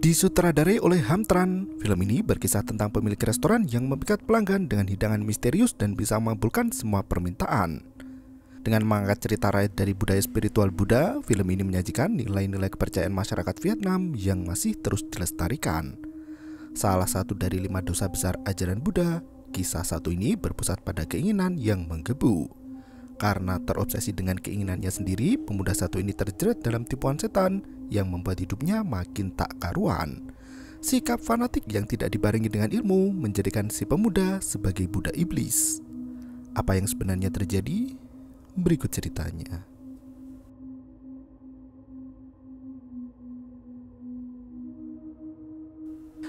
Disutradarai oleh Hamtran, film ini berkisah tentang pemilik restoran yang memikat pelanggan dengan hidangan misterius dan bisa mengabulkan semua permintaan. Dengan mengangkat cerita rakyat dari budaya spiritual Buddha, film ini menyajikan nilai-nilai kepercayaan masyarakat Vietnam yang masih terus dilestarikan. Salah satu dari 5 dosa besar ajaran Buddha, kisah satu ini berpusat pada keinginan yang menggebu. Karena terobsesi dengan keinginannya sendiri, pemuda satu ini terjerat dalam tipuan setan yang membuat hidupnya makin tak karuan. Sikap fanatik yang tidak dibarengi dengan ilmu menjadikan si pemuda sebagai budak iblis. Apa yang sebenarnya terjadi? Berikut ceritanya.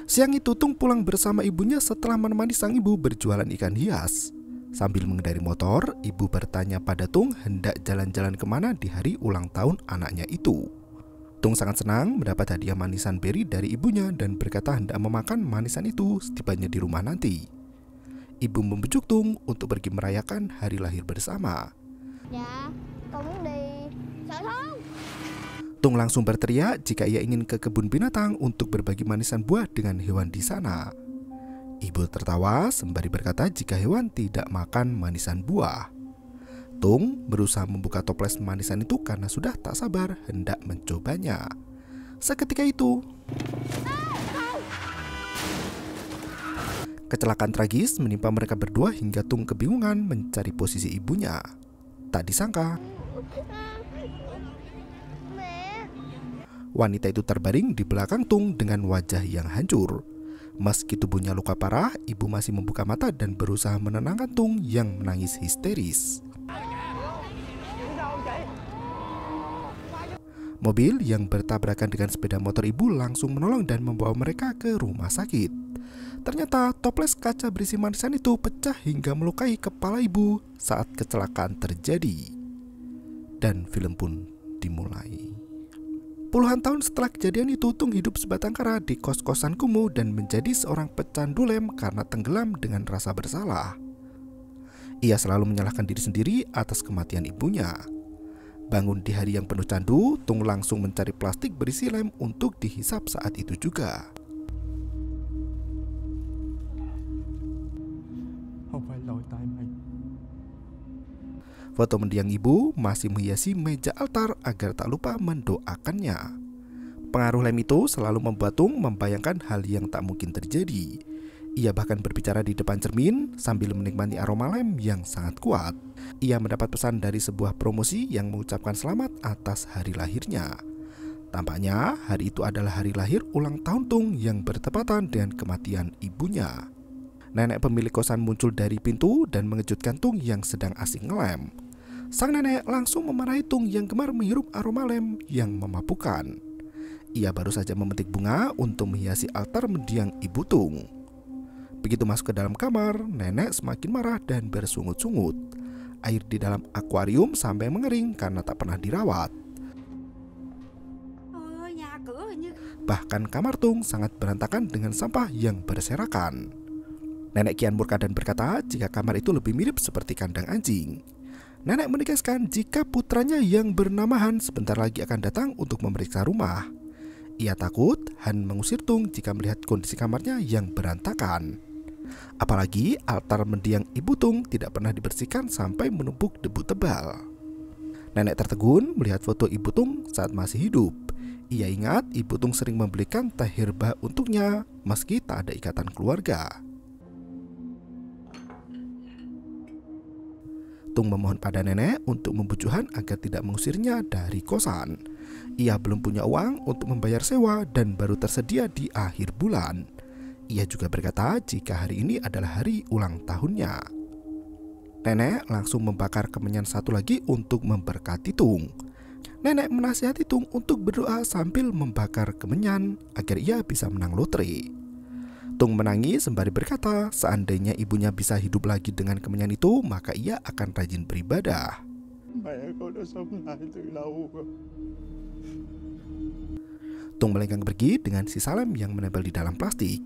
Siang itu Tung pulang bersama ibunya setelah menemani sang ibu berjualan ikan hias. Sambil mengendari motor, ibu bertanya pada Tung hendak jalan-jalan kemana di hari ulang tahun anaknya itu. Tung sangat senang mendapat hadiah manisan beri dari ibunya dan berkata hendak memakan manisan itu setibanya di rumah nanti. Ibu membujuk Tung untuk pergi merayakan hari lahir bersama. Dạ, con muốn đi. Sợ không? Tung langsung berteriak jika ia ingin ke kebun binatang untuk berbagi manisan buah dengan hewan di sana. Ibu tertawa sembari berkata jika hewan tidak makan manisan buah. Tung berusaha membuka toples manisan itu karena sudah tak sabar hendak mencobanya. Seketika itu, kecelakaan tragis menimpa mereka berdua hingga Tung kebingungan mencari posisi ibunya. Tak disangka, wanita itu terbaring di belakang Tung dengan wajah yang hancur. Meski tubuhnya luka parah, ibu masih membuka mata dan berusaha menenangkan Tung yang menangis histeris. Mobil yang bertabrakan dengan sepeda motor ibu langsung menolong dan membawa mereka ke rumah sakit. Ternyata toples kaca berisi manisan itu pecah hingga melukai kepala ibu saat kecelakaan terjadi. Dan film pun dimulai. Puluhan tahun setelah kejadian itu, Tung hidup sebatang kara di kos-kosan kumuh dan menjadi seorang pecandu lem karena tenggelam dengan rasa bersalah. Ia selalu menyalahkan diri sendiri atas kematian ibunya. Bangun di hari yang penuh candu, Tung langsung mencari plastik berisi lem untuk dihisap saat itu juga. Foto mendiang ibu masih menghiasi meja altar agar tak lupa mendoakannya. Pengaruh lem itu selalu membuat Tung membayangkan hal yang tak mungkin terjadi. Ia bahkan berbicara di depan cermin sambil menikmati aroma lem yang sangat kuat. Ia mendapat pesan dari sebuah promosi yang mengucapkan selamat atas hari lahirnya. Tampaknya hari itu adalah hari lahir ulang tahun Tung yang bertepatan dengan kematian ibunya. Nenek pemilik kosan muncul dari pintu dan mengejutkan Tung yang sedang asik ngelem. Sang nenek langsung memarahi Tung yang gemar menghirup aroma lem yang memabukkan. Ia baru saja memetik bunga untuk menghiasi altar mendiang ibu Tung. Begitu masuk ke dalam kamar, nenek semakin marah dan bersungut-sungut. Air di dalam akuarium sampai mengering karena tak pernah dirawat. Bahkan kamar Tung sangat berantakan dengan sampah yang berserakan. Nenek kian murka dan berkata jika kamar itu lebih mirip seperti kandang anjing. Nenek menegaskan jika putranya yang bernama Han sebentar lagi akan datang untuk memeriksa rumah. Ia takut Han mengusir Tung jika melihat kondisi kamarnya yang berantakan. Apalagi altar mendiang ibu Tung tidak pernah dibersihkan sampai menumpuk debu tebal. Nenek tertegun melihat foto ibu Tung saat masih hidup. Ia ingat ibu Tung sering membelikan teh herba untuknya meski tak ada ikatan keluarga. Tung memohon pada nenek untuk membujuk Han agar tidak mengusirnya dari kosan. Ia belum punya uang untuk membayar sewa dan baru tersedia di akhir bulan. Ia juga berkata jika hari ini adalah hari ulang tahunnya. Nenek langsung membakar kemenyan satu lagi untuk memberkati Tung. Nenek menasihati Tung untuk berdoa sambil membakar kemenyan agar ia bisa menang lotre. Tung menangis sembari berkata seandainya ibunya bisa hidup lagi dengan kemenyan itu, maka ia akan rajin beribadah. Tung melenggang pergi dengan sisa lem yang menempel di dalam plastik.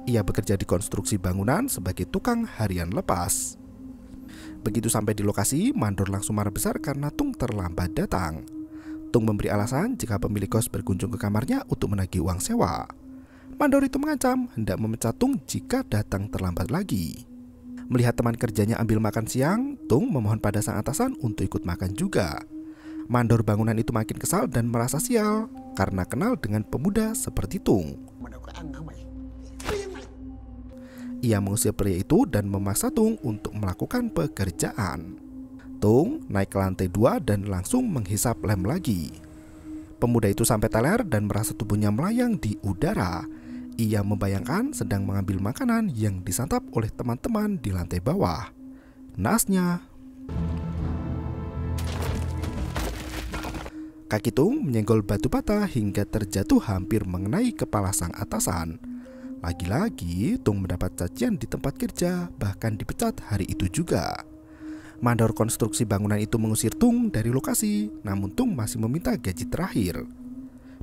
Ia bekerja di konstruksi bangunan sebagai tukang harian lepas. Begitu sampai di lokasi, mandor langsung marah besar karena Tung terlambat datang. Tung memberi alasan jika pemilik kos berkunjung ke kamarnya untuk menagih uang sewa. Mandor itu mengancam hendak memecat Tung jika datang terlambat lagi. Melihat teman kerjanya ambil makan siang, Tung memohon pada sang atasan untuk ikut makan juga. Mandor bangunan itu makin kesal dan merasa sial karena kenal dengan pemuda seperti Tung. Ia mengusir pria itu dan memaksa Tung untuk melakukan pekerjaan. Tung naik ke lantai 2 dan langsung menghisap lem lagi. Pemuda itu sampai teler dan merasa tubuhnya melayang di udara. Ia membayangkan sedang mengambil makanan yang disantap oleh teman-teman di lantai bawah. Naasnya, kaki Tung menyenggol batu bata hingga terjatuh hampir mengenai kepala sang atasan. Lagi-lagi Tung mendapat cacian di tempat kerja, bahkan dipecat hari itu juga. Mandor konstruksi bangunan itu mengusir Tung dari lokasi, namun Tung masih meminta gaji terakhir.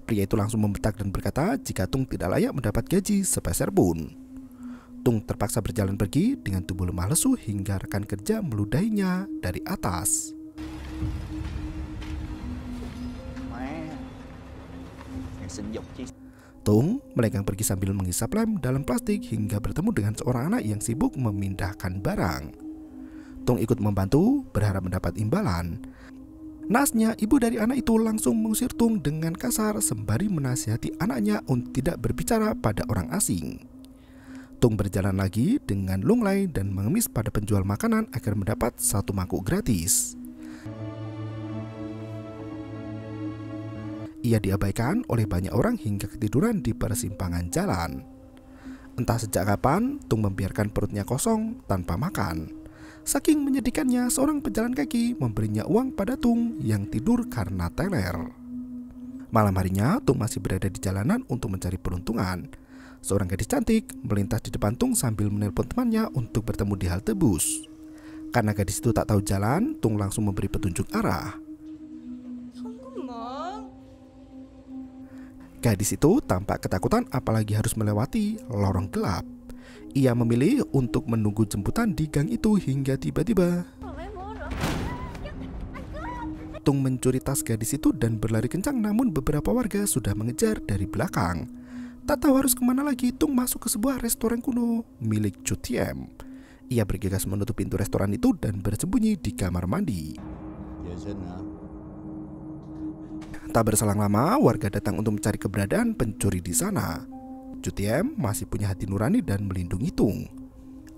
Pria itu langsung membentak dan berkata jika Tung tidak layak mendapat gaji sepeser pun. Tung terpaksa berjalan pergi dengan tubuh lemah lesu hingga rekan kerja meludahinya dari atas. Tung melenggang pergi sambil menghisap lem dalam plastik hingga bertemu dengan seorang anak yang sibuk memindahkan barang. Tung ikut membantu, berharap mendapat imbalan. Naasnya, ibu dari anak itu langsung mengusir Tung dengan kasar sembari menasihati anaknya untuk tidak berbicara pada orang asing. Tung berjalan lagi dengan lunglai dan mengemis pada penjual makanan agar mendapat satu mangkuk gratis. Ia diabaikan oleh banyak orang hingga ketiduran di persimpangan jalan. Entah sejak kapan Tung membiarkan perutnya kosong tanpa makan. Saking menyedihkannya, seorang pejalan kaki memberinya uang pada Tung yang tidur karena teler. Malam harinya, Tung masih berada di jalanan untuk mencari peruntungan. Seorang gadis cantik melintas di depan Tung sambil menelpon temannya untuk bertemu di halte bus. Karena gadis itu tak tahu jalan, Tung langsung memberi petunjuk arah. Gadis itu tampak ketakutan apalagi harus melewati lorong gelap. Ia memilih untuk menunggu jemputan di gang itu hingga tiba-tiba Tung mencuri tas gadis itu dan berlari kencang, namun beberapa warga sudah mengejar dari belakang. Tak tahu harus kemana lagi, Tung masuk ke sebuah restoran kuno milik Chu Tiem. Ia bergegas menutup pintu restoran itu dan bersembunyi di kamar mandi. Tak berselang lama, warga datang untuk mencari keberadaan pencuri di sana. Chu Tiem masih punya hati nurani dan melindungi Tung.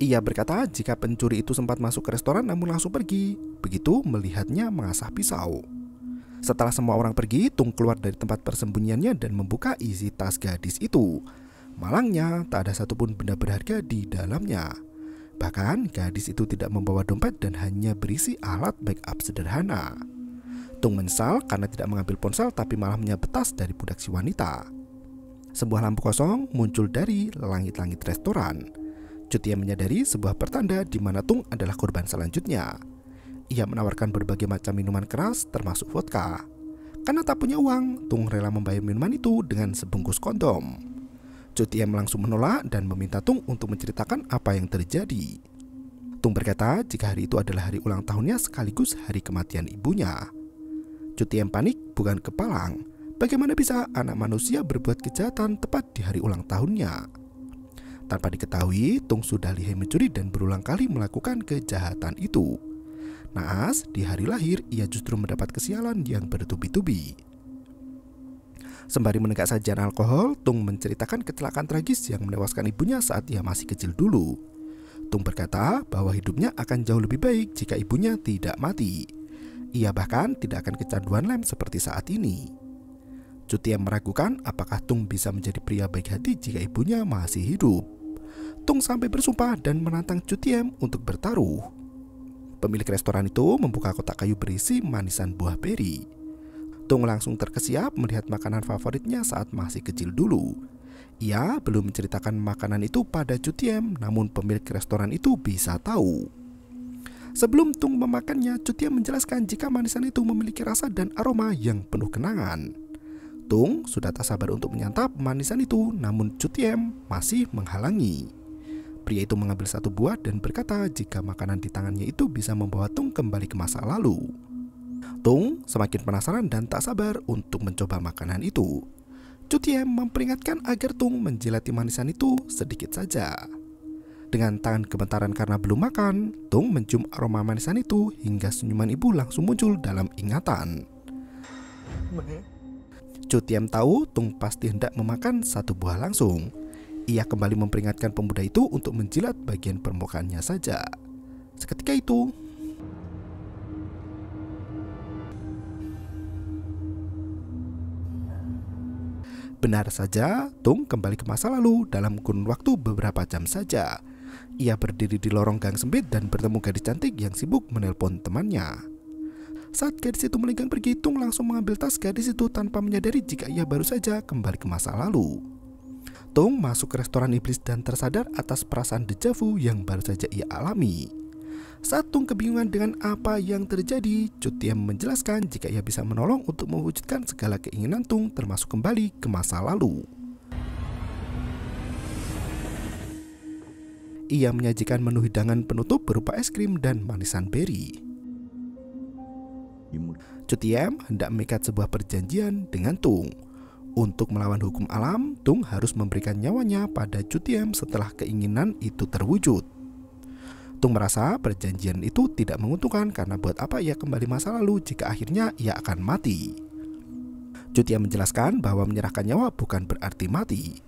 Ia berkata jika pencuri itu sempat masuk ke restoran namun langsung pergi. Begitu melihatnya mengasah pisau. Setelah semua orang pergi, Tung keluar dari tempat persembunyiannya dan membuka isi tas gadis itu. Malangnya, tak ada satupun benda berharga di dalamnya. Bahkan gadis itu tidak membawa dompet dan hanya berisi alat backup sederhana. Tung menyesal karena tidak mengambil ponsel tapi malah menyabet tas dari budak si wanita. Sebuah lampu kosong muncul dari langit-langit restoran. Chu Tiem menyadari sebuah pertanda di mana Tung adalah korban selanjutnya. Ia menawarkan berbagai macam minuman keras termasuk vodka. Karena tak punya uang, Tung rela membayar minuman itu dengan sebungkus kondom. Chu Tiem langsung menolak dan meminta Tung untuk menceritakan apa yang terjadi. Tung berkata jika hari itu adalah hari ulang tahunnya sekaligus hari kematian ibunya. Chu Tiem panik bukan kepalang. Bagaimana bisa anak manusia berbuat kejahatan tepat di hari ulang tahunnya? Tanpa diketahui, Tung sudah lihai mencuri dan berulang kali melakukan kejahatan itu. Naas, di hari lahir ia justru mendapat kesialan yang bertubi-tubi. Sembari menegak sajian alkohol, Tung menceritakan kecelakaan tragis yang menewaskan ibunya saat ia masih kecil dulu. Tung berkata bahwa hidupnya akan jauh lebih baik jika ibunya tidak mati. Ia bahkan tidak akan kecanduan lem seperti saat ini. Chu Tiem meragukan apakah Tung bisa menjadi pria baik hati jika ibunya masih hidup. Tung sampai bersumpah dan menantang Chu Tiem untuk bertaruh. Pemilik restoran itu membuka kotak kayu berisi manisan buah beri. Tung langsung terkesiap melihat makanan favoritnya saat masih kecil dulu. Ia belum menceritakan makanan itu pada Chu Tiem, namun pemilik restoran itu bisa tahu. Sebelum Tung memakannya, Chu Tiem menjelaskan jika manisan itu memiliki rasa dan aroma yang penuh kenangan. Tung sudah tak sabar untuk menyantap manisan itu, namun Chu Tiem masih menghalangi. Pria itu mengambil satu buah dan berkata jika makanan di tangannya itu bisa membawa Tung kembali ke masa lalu. Tung semakin penasaran dan tak sabar untuk mencoba makanan itu. Cutiem memperingatkan agar Tung menjilati manisan itu sedikit saja. Dengan tangan gemetaran karena belum makan, Tung mencium aroma manisan itu hingga senyuman ibu langsung muncul dalam ingatan. Cutiem tahu Tung pasti hendak memakan satu buah langsung. Ia kembali memperingatkan pemuda itu untuk menjilat bagian permukaannya saja. Seketika itu, benar saja, Tung kembali ke masa lalu dalam kurun waktu beberapa jam saja. Ia berdiri di lorong gang sempit dan bertemu gadis cantik yang sibuk menelpon temannya. Saat gadis itu melenggang pergi, Tung langsung mengambil tas gadis itu tanpa menyadari jika ia baru saja kembali ke masa lalu. Tung masuk ke restoran iblis dan tersadar atas perasaan dejavu yang baru saja ia alami. Saat Tung kebingungan dengan apa yang terjadi, Cutiem menjelaskan jika ia bisa menolong untuk mewujudkan segala keinginan Tung termasuk kembali ke masa lalu. Ia menyajikan menu hidangan penutup berupa es krim dan manisan beri. Cutiem hendak mengikat sebuah perjanjian dengan Tung. Untuk melawan hukum alam, Tung harus memberikan nyawanya pada Cutiem setelah keinginan itu terwujud. Tung merasa perjanjian itu tidak menguntungkan karena buat apa ia kembali masa lalu jika akhirnya ia akan mati. Cutiem menjelaskan bahwa menyerahkan nyawa bukan berarti mati.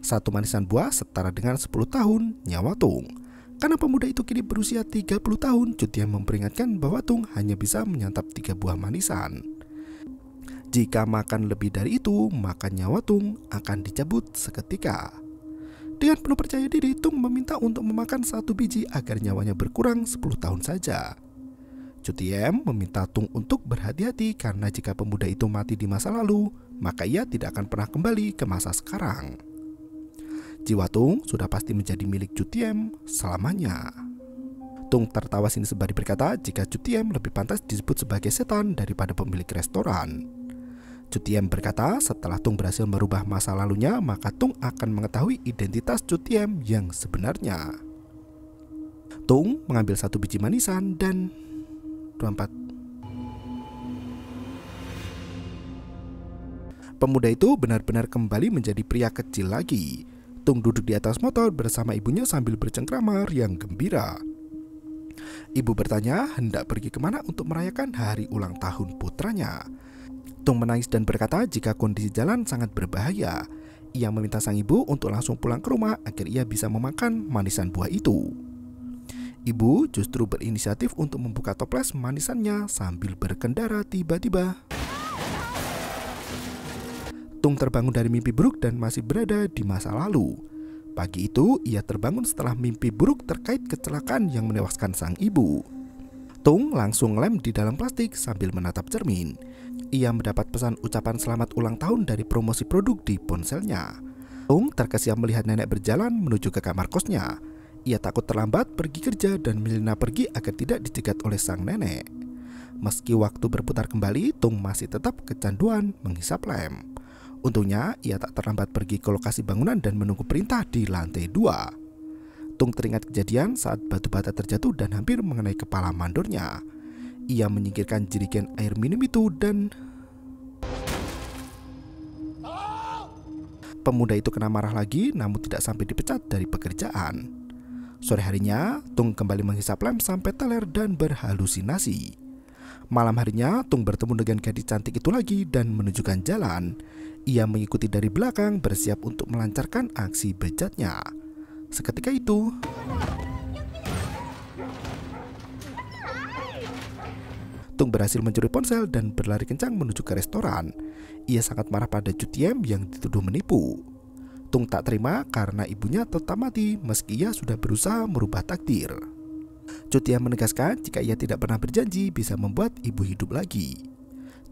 Satu manisan buah setara dengan 10 tahun nyawa Tung. Karena pemuda itu kini berusia 30 tahun, Cutiem memperingatkan bahwa Tung hanya bisa menyantap 3 buah manisan. Jika makan lebih dari itu, maka nyawa Tung akan dicabut seketika. Dengan penuh percaya diri, Tung meminta untuk memakan 1 biji agar nyawanya berkurang 10 tahun saja. Cutiem meminta Tung untuk berhati-hati karena jika pemuda itu mati di masa lalu, maka ia tidak akan pernah kembali ke masa sekarang. Jiwa Tung sudah pasti menjadi milik Cutiem selamanya. Tung tertawa sini sembari berkata jika Cutiem lebih pantas disebut sebagai setan daripada pemilik restoran. Cutiem berkata setelah Tung berhasil merubah masa lalunya, maka Tung akan mengetahui identitas Cutiem yang sebenarnya. Tung mengambil 1 biji manisan dan 24. Pemuda itu benar-benar kembali menjadi pria kecil lagi. Tung duduk di atas motor bersama ibunya sambil bercengkrama riang gembira. Ibu bertanya hendak pergi kemana untuk merayakan hari ulang tahun putranya. Tung menangis dan berkata jika kondisi jalan sangat berbahaya. Ia meminta sang ibu untuk langsung pulang ke rumah agar ia bisa memakan manisan buah itu. Ibu justru berinisiatif untuk membuka toples manisannya sambil berkendara. Tiba-tiba Tung terbangun dari mimpi buruk dan masih berada di masa lalu. Pagi itu ia terbangun setelah mimpi buruk terkait kecelakaan yang menewaskan sang ibu. Tung langsung lem di dalam plastik sambil menatap cermin. Ia mendapat pesan ucapan selamat ulang tahun dari promosi produk di ponselnya. Tung terkesiap melihat nenek berjalan menuju ke kamar kosnya. Ia takut terlambat pergi kerja dan Milena pergi agar tidak dicegat oleh sang nenek. Meski waktu berputar kembali, Tung masih tetap kecanduan menghisap lem. Untungnya ia tak terlambat pergi ke lokasi bangunan dan menunggu perintah di lantai 2. Tung teringat kejadian saat batu bata terjatuh dan hampir mengenai kepala mandornya. Ia menyingkirkan jerigen air minum itu dan pemuda itu kena marah lagi namun tidak sampai dipecat dari pekerjaan. Sore harinya Tung kembali menghisap lem sampai teler dan berhalusinasi. Malam harinya Tung bertemu dengan gadis cantik itu lagi dan menunjukkan jalan. Ia mengikuti dari belakang bersiap untuk melancarkan aksi bejatnya. Seketika itu Tung berhasil mencuri ponsel dan berlari kencang menuju ke restoran. Ia sangat marah pada Cutiem yang dituduh menipu. Tung tak terima karena ibunya tetap mati meski ia sudah berusaha merubah takdir. Cutiem menegaskan jika ia tidak pernah berjanji bisa membuat ibu hidup lagi.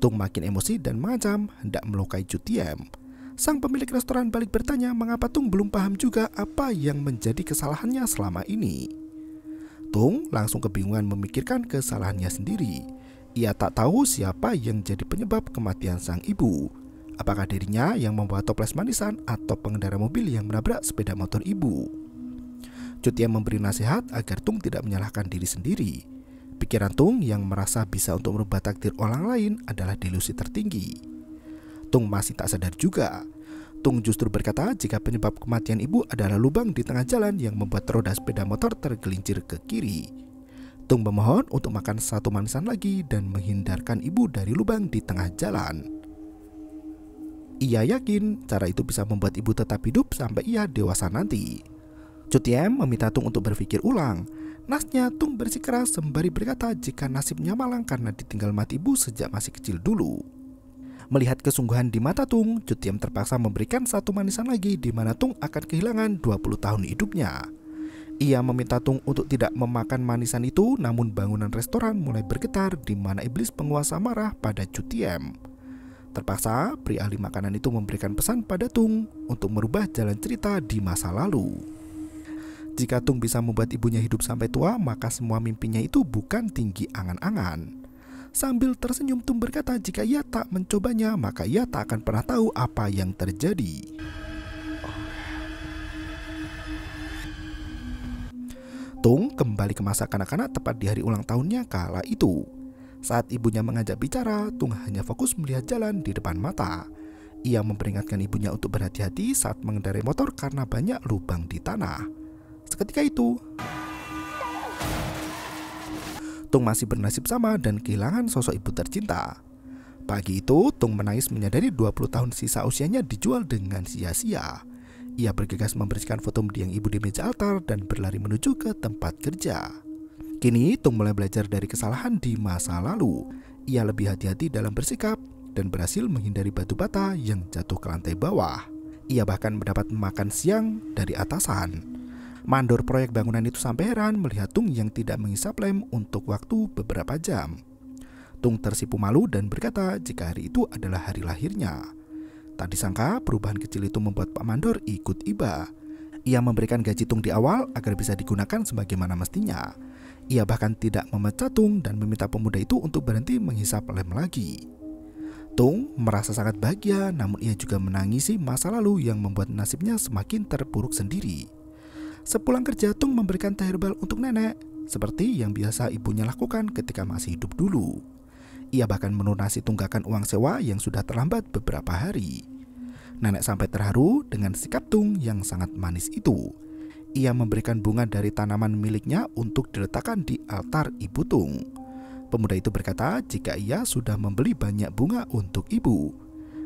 Tung makin emosi dan mengancam hendak melukai Cutiem. Sang pemilik restoran balik bertanya mengapa Tung belum paham juga apa yang menjadi kesalahannya selama ini. Tung langsung kebingungan memikirkan kesalahannya sendiri. Ia tak tahu siapa yang jadi penyebab kematian sang ibu. Apakah dirinya yang membawa toples manisan atau pengendara mobil yang menabrak sepeda motor ibu. Cutiem memberi nasihat agar Tung tidak menyalahkan diri sendiri. Pikiran Tung yang merasa bisa untuk merubah takdir orang lain adalah delusi tertinggi. Tung masih tak sadar juga. Tung justru berkata jika penyebab kematian ibu adalah lubang di tengah jalan yang membuat roda sepeda motor tergelincir ke kiri. Tung memohon untuk makan satu manisan lagi dan menghindarkan ibu dari lubang di tengah jalan. Ia yakin cara itu bisa membuat ibu tetap hidup sampai ia dewasa nanti. Chu Tiem meminta Tung untuk berpikir ulang. Nasnya Tung bersikeras sembari berkata jika nasibnya malang karena ditinggal mati ibu sejak masih kecil dulu. Melihat kesungguhan di mata Tung, Chu Tiem terpaksa memberikan satu manisan lagi di mana Tung akan kehilangan 20 tahun hidupnya. Ia meminta Tung untuk tidak memakan manisan itu, namun bangunan restoran mulai bergetar di mana iblis penguasa marah pada Chu Tiem. Terpaksa, pria ahli makanan itu memberikan pesan pada Tung untuk merubah jalan cerita di masa lalu. Jika Tung bisa membuat ibunya hidup sampai tua, maka semua mimpinya itu bukan tinggi angan-angan. Sambil tersenyum, Tung berkata jika ia tak mencobanya, maka ia tak akan pernah tahu apa yang terjadi. Tung kembali ke masa kanak-kanak tepat di hari ulang tahunnya kala itu. Saat ibunya mengajak bicara, Tung hanya fokus melihat jalan di depan mata. Ia memperingatkan ibunya untuk berhati-hati saat mengendarai motor karena banyak lubang di tanah. Seketika itu, Tung masih bernasib sama dan kehilangan sosok ibu tercinta. Pagi itu, Tung menangis menyadari 20 tahun sisa usianya dijual dengan sia-sia. Ia bergegas membersihkan foto mendiang ibu di meja altar dan berlari menuju ke tempat kerja. Kini, Tung mulai belajar dari kesalahan di masa lalu. Ia lebih hati-hati dalam bersikap dan berhasil menghindari batu bata yang jatuh ke lantai bawah. Ia bahkan mendapat makan siang dari atasan. Mandor proyek bangunan itu sampai heran melihat Tung yang tidak menghisap lem untuk waktu beberapa jam. Tung tersipu malu dan berkata jika hari itu adalah hari lahirnya. Tak disangka perubahan kecil itu membuat Pak Mandor ikut iba. Ia memberikan gaji Tung di awal agar bisa digunakan sebagaimana mestinya. Ia bahkan tidak memecat Tung dan meminta pemuda itu untuk berhenti menghisap lem lagi. Tung merasa sangat bahagia, namun ia juga menangisi masa lalu yang membuat nasibnya semakin terpuruk sendiri. Sepulang kerja, Tung memberikan teh herbal untuk nenek, seperti yang biasa ibunya lakukan ketika masih hidup dulu. Ia bahkan melunasi tunggakan uang sewa yang sudah terlambat beberapa hari. Nenek sampai terharu dengan sikap Tung yang sangat manis itu. Ia memberikan bunga dari tanaman miliknya untuk diletakkan di altar ibu Tung. Pemuda itu berkata jika ia sudah membeli banyak bunga untuk ibu.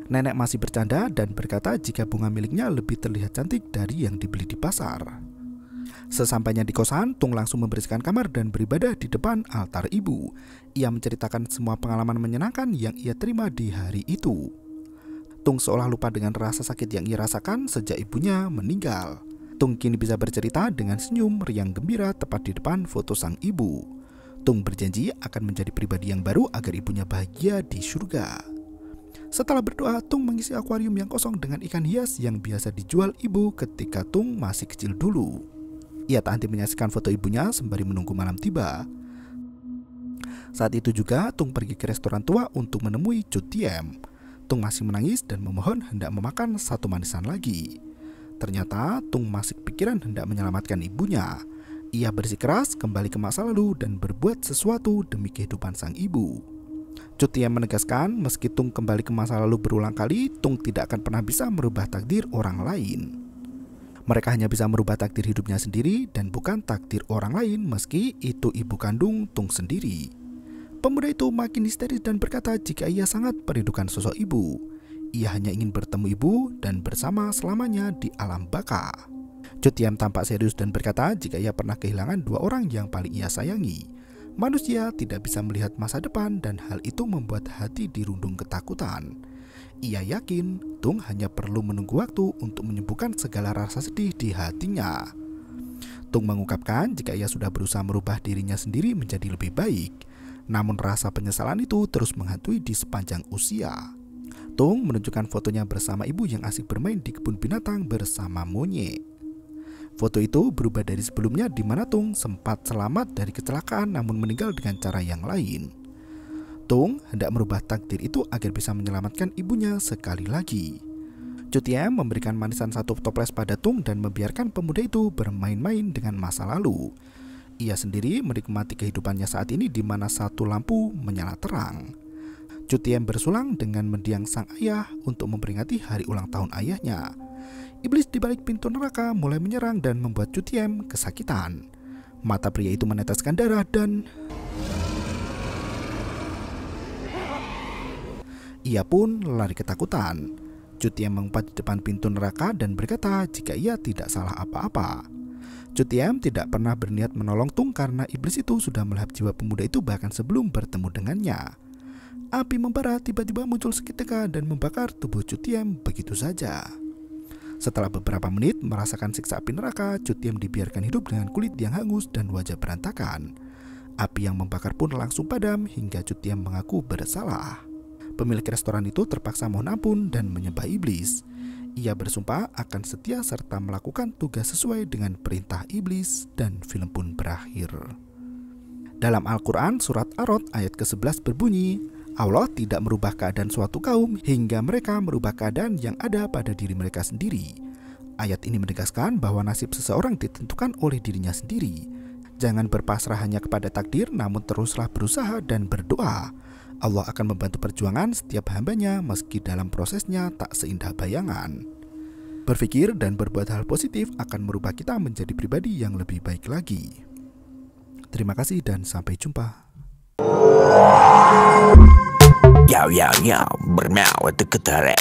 Nenek masih bercanda dan berkata jika bunga miliknya lebih terlihat cantik dari yang dibeli di pasar. Sesampainya di kosan, Tung langsung membersihkan kamar dan beribadah di depan altar ibu. Ia menceritakan semua pengalaman menyenangkan yang ia terima di hari itu. Tung seolah lupa dengan rasa sakit yang ia rasakan sejak ibunya meninggal. Tung kini bisa bercerita dengan senyum riang gembira tepat di depan foto sang ibu. Tung berjanji akan menjadi pribadi yang baru agar ibunya bahagia di surga. Setelah berdoa, Tung mengisi akuarium yang kosong dengan ikan hias yang biasa dijual ibu ketika Tung masih kecil dulu. Ia tak henti menyaksikan foto ibunya sembari menunggu malam tiba. Saat itu juga Tung pergi ke restoran tua untuk menemui Chu Tiem. Tung masih menangis dan memohon hendak memakan satu manisan lagi. Ternyata Tung masih pikiran hendak menyelamatkan ibunya. Ia bersikeras kembali ke masa lalu dan berbuat sesuatu demi kehidupan sang ibu. Chu Tiem menegaskan meski Tung kembali ke masa lalu berulang kali, Tung tidak akan pernah bisa merubah takdir orang lain. Mereka hanya bisa merubah takdir hidupnya sendiri dan bukan takdir orang lain meski itu ibu kandung Tung sendiri. Pemuda itu makin histeris dan berkata jika ia sangat merindukan sosok ibu. Ia hanya ingin bertemu ibu dan bersama selamanya di alam baka. Chu Tiem tampak serius dan berkata jika ia pernah kehilangan dua orang yang paling ia sayangi. Manusia tidak bisa melihat masa depan dan hal itu membuat hati dirundung ketakutan. Ia yakin Tung hanya perlu menunggu waktu untuk menyembuhkan segala rasa sedih di hatinya. Tung mengungkapkan jika ia sudah berusaha merubah dirinya sendiri menjadi lebih baik, namun rasa penyesalan itu terus menghantui di sepanjang usia. Tung menunjukkan fotonya bersama ibu yang asik bermain di kebun binatang bersama monyet. Foto itu berubah dari sebelumnya di mana Tung sempat selamat dari kecelakaan namun meninggal dengan cara yang lain. Tung hendak merubah takdir itu agar bisa menyelamatkan ibunya sekali lagi. Chu Tiem memberikan manisan satu toples pada Tung dan membiarkan pemuda itu bermain-main dengan masa lalu. Ia sendiri menikmati kehidupannya saat ini di mana satu lampu menyala terang. Cutiem bersulang dengan mendiang sang ayah untuk memperingati hari ulang tahun ayahnya. Iblis di balik pintu neraka mulai menyerang dan membuat Cutiem kesakitan. Mata pria itu meneteskan darah dan ia pun lari ketakutan. Cutiem mengumpat di depan pintu neraka dan berkata jika ia tidak salah apa-apa. Cutiem tidak pernah berniat menolong Tung karena iblis itu sudah melahap jiwa pemuda itu bahkan sebelum bertemu dengannya. Api membara tiba-tiba muncul seketika dan membakar tubuh Cutiem begitu saja. Setelah beberapa menit merasakan siksa api neraka, Cutiem dibiarkan hidup dengan kulit yang hangus dan wajah berantakan. Api yang membakar pun langsung padam hingga Cutiem mengaku bersalah. Pemilik restoran itu terpaksa mohon ampun dan menyembah iblis. Ia bersumpah akan setia serta melakukan tugas sesuai dengan perintah iblis dan film pun berakhir. Dalam Al-Quran surat Ar-Rod ayat ke-11 berbunyi, Allah tidak merubah keadaan suatu kaum hingga mereka merubah keadaan yang ada pada diri mereka sendiri. Ayat ini menegaskan bahwa nasib seseorang ditentukan oleh dirinya sendiri. Jangan berpasrah hanya kepada takdir, namun teruslah berusaha dan berdoa. Allah akan membantu perjuangan setiap hambanya meski dalam prosesnya tak seindah bayangan. Berpikir dan berbuat hal positif akan merubah kita menjadi pribadi yang lebih baik lagi. Terima kasih dan sampai jumpa. Yo, bermau itu ketarik.